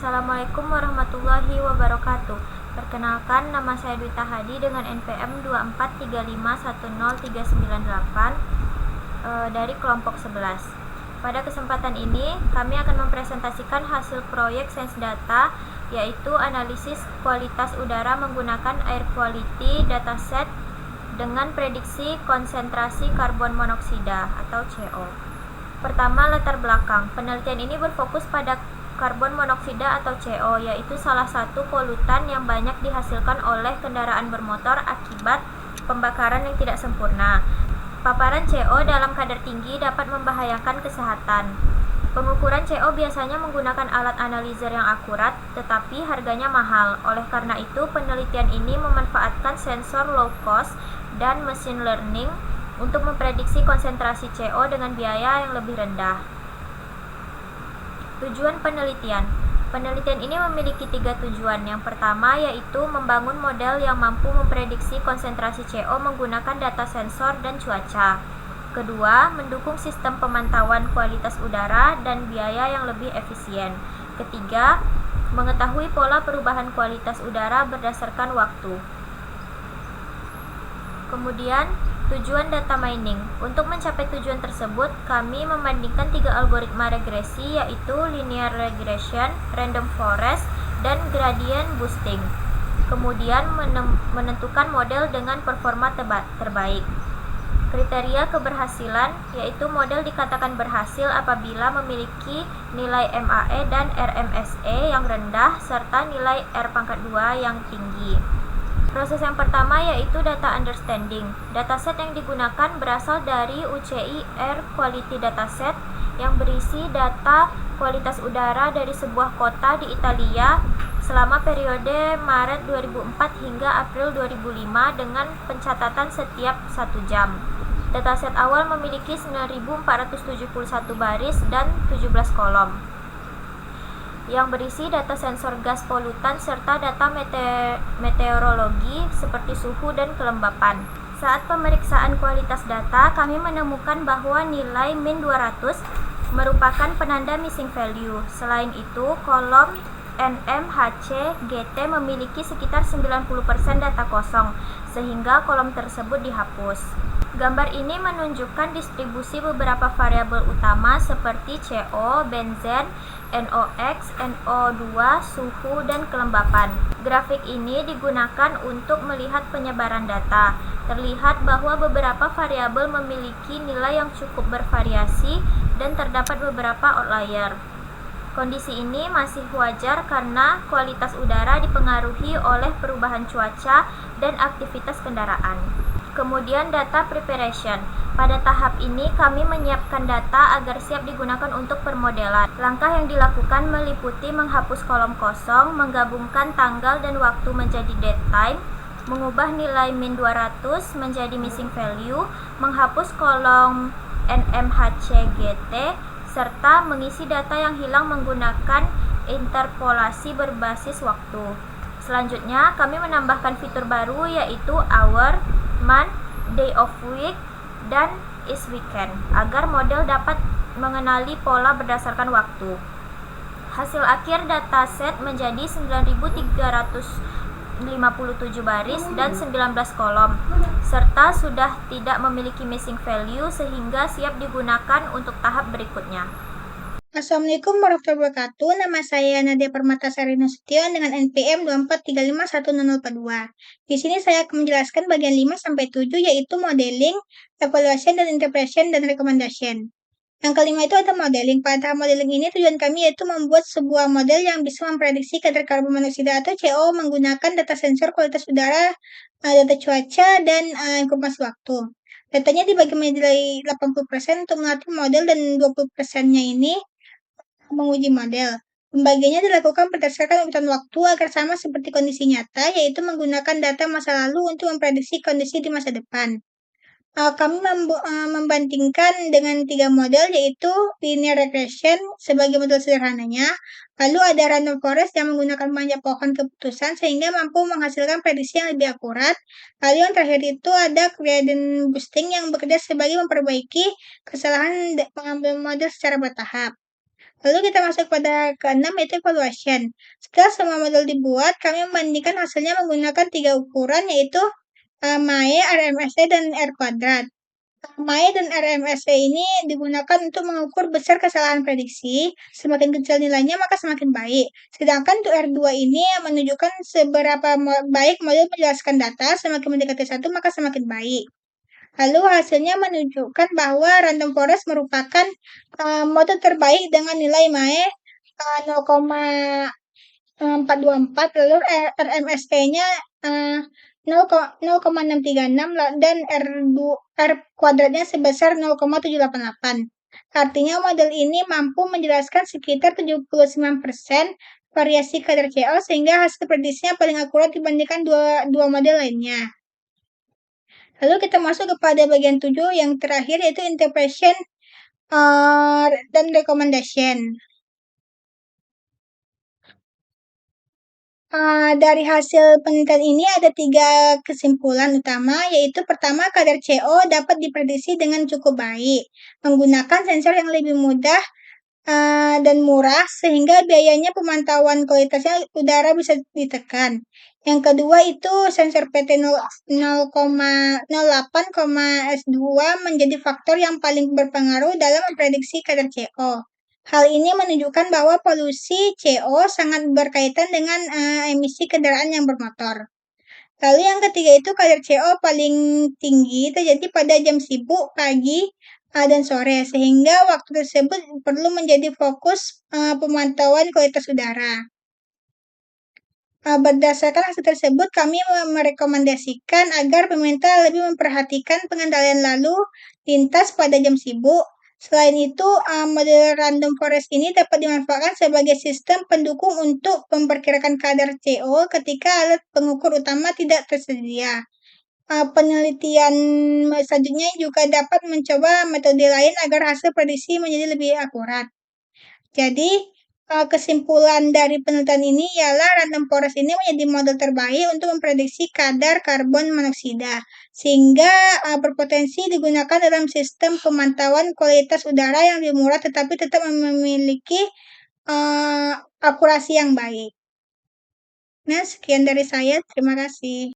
Assalamualaikum warahmatullahi wabarakatuh. Perkenalkan, nama saya Dwita Hadi dengan NPM 2435103998 dari kelompok 11. Pada kesempatan ini, kami akan mempresentasikan hasil proyek Sains Data, yaitu analisis kualitas udara menggunakan Air Quality Dataset dengan prediksi konsentrasi karbon monoksida atau CO. Pertama, latar belakang. Penelitian ini berfokus pada karbon monoksida atau CO, yaitu salah satu polutan yang banyak dihasilkan oleh kendaraan bermotor akibat pembakaran yang tidak sempurna. Paparan CO dalam kadar tinggi dapat membahayakan kesehatan. Pengukuran CO biasanya menggunakan alat analizer yang akurat, tetapi harganya mahal. Oleh karena itu, penelitian ini memanfaatkan sensor low cost dan machine learning untuk memprediksi konsentrasi CO dengan biaya yang lebih rendah. Tujuan penelitian. Penelitian ini memiliki 3 tujuan. Yang pertama yaitu membangun model yang mampu memprediksi konsentrasi CO menggunakan data sensor dan cuaca. Kedua, mendukung sistem pemantauan kualitas udara dan biaya yang lebih efisien. Ketiga, mengetahui pola perubahan kualitas udara berdasarkan waktu. Kemudian, tujuan data mining. Untuk mencapai tujuan tersebut, kami membandingkan 3 algoritma regresi, yaitu linear regression, random forest, dan gradient boosting. Kemudian menentukan model dengan performa terbaik. Kriteria keberhasilan, yaitu model dikatakan berhasil apabila memiliki nilai MAE dan RMSE yang rendah serta nilai R⁻² yang tinggi. Proses yang pertama yaitu data understanding. Dataset yang digunakan berasal dari UCI Air Quality Dataset yang berisi data kualitas udara dari sebuah kota di Italia selama periode Maret 2004 hingga April 2005 dengan pencatatan setiap 1 jam. Dataset awal memiliki 9.471 baris dan 17 kolom yang berisi data sensor gas polutan serta data meteorologi seperti suhu dan kelembapan. Saat pemeriksaan kualitas data, kami menemukan bahwa nilai min 200 merupakan penanda missing value. Selain itu, kolom NMHC-GT memiliki sekitar 90% data kosong, sehingga kolom tersebut dihapus. Gambar ini menunjukkan distribusi beberapa variabel utama seperti CO, benzen, NOx, NO2, suhu, dan kelembapan. Grafik ini digunakan untuk melihat penyebaran data. Terlihat bahwa beberapa variabel memiliki nilai yang cukup bervariasi dan terdapat beberapa outlier. Kondisi ini masih wajar karena kualitas udara dipengaruhi oleh perubahan cuaca dan aktivitas kendaraan. Kemudian data preparation. Pada tahap ini kami menyiapkan data agar siap digunakan untuk permodelan. Langkah yang dilakukan meliputi menghapus kolom kosong, menggabungkan tanggal dan waktu menjadi date time, mengubah nilai min 200 menjadi missing value, menghapus kolom NMHC-GT, serta mengisi data yang hilang menggunakan interpolasi berbasis waktu. Selanjutnya, kami menambahkan fitur baru yaitu hour, month, day of week, dan is weekend agar model dapat mengenali pola berdasarkan waktu. Hasil akhir dataset menjadi 9.357 baris dan 19 kolom, serta sudah tidak memiliki missing value sehingga siap digunakan untuk tahap berikutnya. Assalamualaikum warahmatullahi wabarakatuh. Nama saya Nadia Permatasari Nasution dengan NPM 24351042. Di sini saya akan menjelaskan bagian 5 sampai 7 yaitu modeling, evaluation dan interpretation dan recommendation. Yang kelima itu ada modeling. Pada tahap modeling ini tujuan kami yaitu membuat sebuah model yang bisa memprediksi kadar karbon monoksida atau CO menggunakan data sensor kualitas udara, data cuaca, dan informasi waktu. Datanya dibagi menjadi 80% untuk mengatur model dan 20%-nya ini menguji model. Pembagiannya dilakukan berdasarkan urutan waktu agar sama seperti kondisi nyata, yaitu menggunakan data masa lalu untuk memprediksi kondisi di masa depan. Kami membandingkan dengan 3 model, yaitu linear regression sebagai model sederhananya, lalu ada random forest yang menggunakan banyak pohon keputusan sehingga mampu menghasilkan prediksi yang lebih akurat, lalu yang terakhir itu ada gradient boosting yang bekerja sebagai memperbaiki kesalahan pengambilan model secara bertahap. Lalu kita masuk pada keenam yaitu evaluation. Setelah semua model dibuat, kami membandingkan hasilnya menggunakan 3 ukuran yaitu MAE, RMSE, dan R kuadrat. MAE dan RMSE ini digunakan untuk mengukur besar kesalahan prediksi. Semakin kecil nilainya maka semakin baik. Sedangkan untuk R2 ini menunjukkan seberapa baik model menjelaskan data. Semakin mendekati 1 maka semakin baik. Lalu hasilnya menunjukkan bahwa random forest merupakan model terbaik dengan nilai MAE 0,424, lalu RMSE-nya 0,636 dan R kuadratnya sebesar 0,788. Artinya model ini mampu menjelaskan sekitar 79% variasi kadar CO sehingga hasil prediksinya paling akurat dibandingkan dua model lainnya. Lalu kita masuk kepada bagian 7 yang terakhir yaitu interpretation dan recommendation. Dari hasil penelitian ini ada 3 kesimpulan utama, yaitu pertama, kadar CO dapat diprediksi dengan cukup baik, menggunakan sensor yang lebih mudah dan murah, sehingga biayanya pemantauan kualitasnya udara bisa ditekan. Yang kedua itu sensor PT 0,08,S2 menjadi faktor yang paling berpengaruh dalam memprediksi kadar CO. Hal ini menunjukkan bahwa polusi CO sangat berkaitan dengan emisi kendaraan yang bermotor. Lalu yang ketiga itu kadar CO paling tinggi terjadi pada jam sibuk, pagi, dan sore, sehingga waktu tersebut perlu menjadi fokus pemantauan kualitas udara. Berdasarkan hasil tersebut, kami merekomendasikan agar pemerintah lebih memperhatikan pengendalian lalu lintas pada jam sibuk. Selain itu, model random forest ini dapat dimanfaatkan sebagai sistem pendukung untuk memperkirakan kadar CO ketika alat pengukur utama tidak tersedia. Penelitian selanjutnya juga dapat mencoba metode lain agar hasil prediksi menjadi lebih akurat. Jadi, kesimpulan dari penelitian ini ialah random forest ini menjadi model terbaik untuk memprediksi kadar karbon monoksida, sehingga berpotensi digunakan dalam sistem pemantauan kualitas udara yang lebih murah tetapi tetap memiliki akurasi yang baik. Nah, sekian dari saya. Terima kasih.